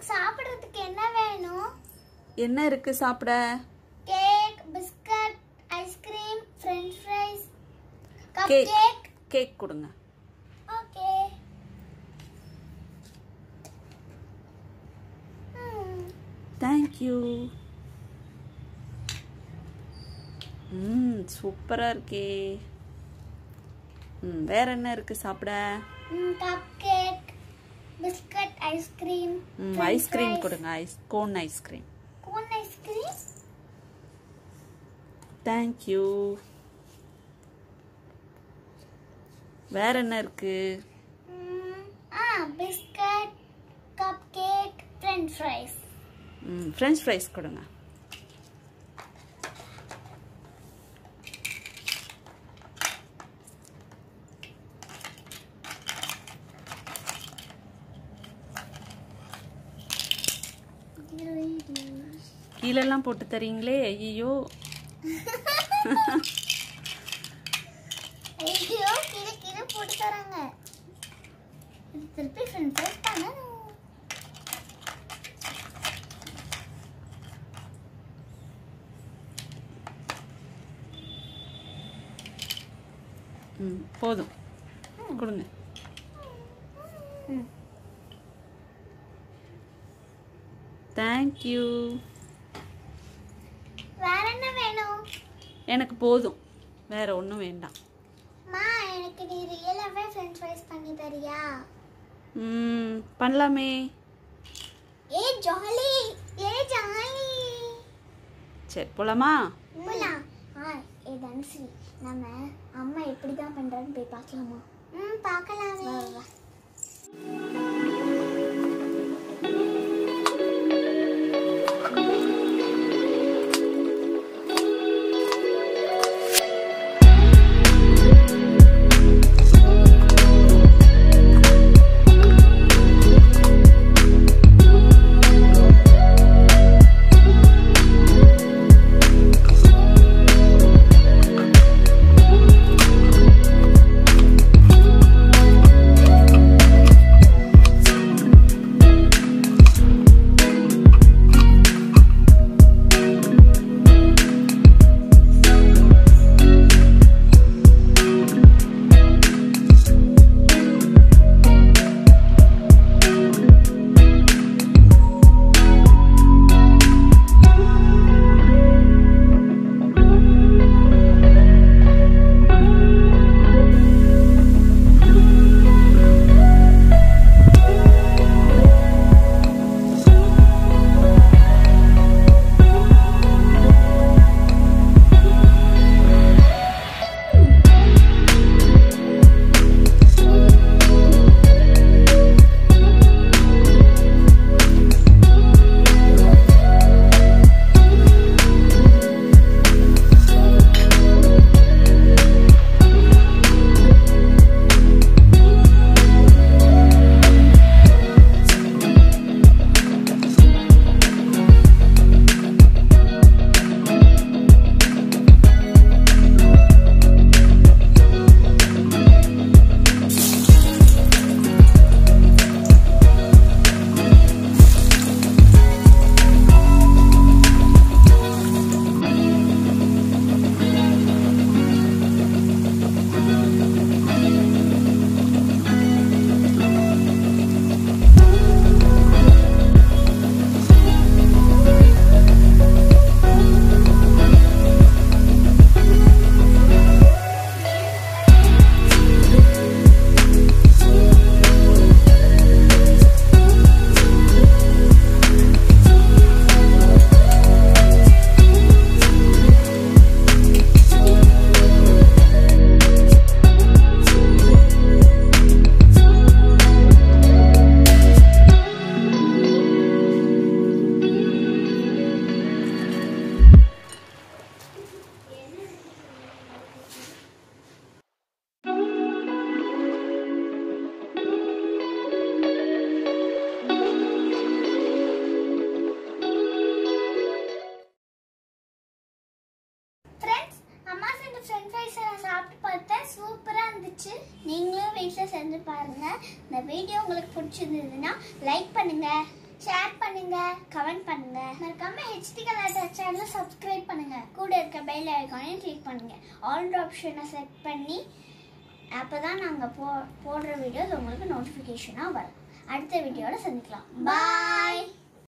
உங்களுக்கு சாப்பிடுறதுக்கு என்ன வேணும்? என்ன இருக்கு சாப்பிட? Cake, biscuit, ice cream, French fries, cupcake. Cake கொடுங்க. ஓகே. Thank you. சூப்பரா இருக்கே. வேற என்ன இருக்கு சாப்பிட? Cupcake, biscuit, ice cream. ஐஸ்கிரீம் கொடுங்க. Cone ice cream. Cone ice cream. Thank you. வேற என்ன இருக்கு? Biscuit, cupcake, French fries. French fries கொடுங்க. கீழெல்லாம் போட்டு தரீங்களே. ஐயோ ஐயோ, கீழே போட்டு தராங்க. திருப்பி French fries பண்ணணும். போதும் கொடுங்க. Thank you. வேற என்ன வேணும்? எனக்கு போதும், வேற ஒண்ணும் வேண்டாம். மா, எனக்கு நீ ரியலாவே French fries பண்ணி தரியா? பண்ணலாமே. ஜாலி. சரி போலாமா? போலாம். தனுசி, நம்ம அம்மா எப்படிதான் பண்றான்னு போய் பார்க்கலாமா? பார்க்கலாமே. நீங்களும் வீட்ல செஞ்சு பாருங்க. இந்த வீடியோ உங்களுக்கு பிடிச்சிருந்ததுன்னா லைக் பண்ணுங்க, ஷேர் பண்ணுங்க, கமெண்ட் பண்ணுங்க. மறக்காம HD Galatta சேனலை சப்ஸ்கிரைப் பண்ணுங்க. கூட இருக்க பெல் ஐகானையும் கிளிக் பண்ணுங்க. ஆல் ஆப்ஷனை செட் பண்ணி அப்பதான் நாங்க போடுற வீடியோஸ் உங்களுக்கு நோட்டிஃபிகேஷனா வரும். அடுத்த வீடியோல சந்திக்கலாம். பாய்.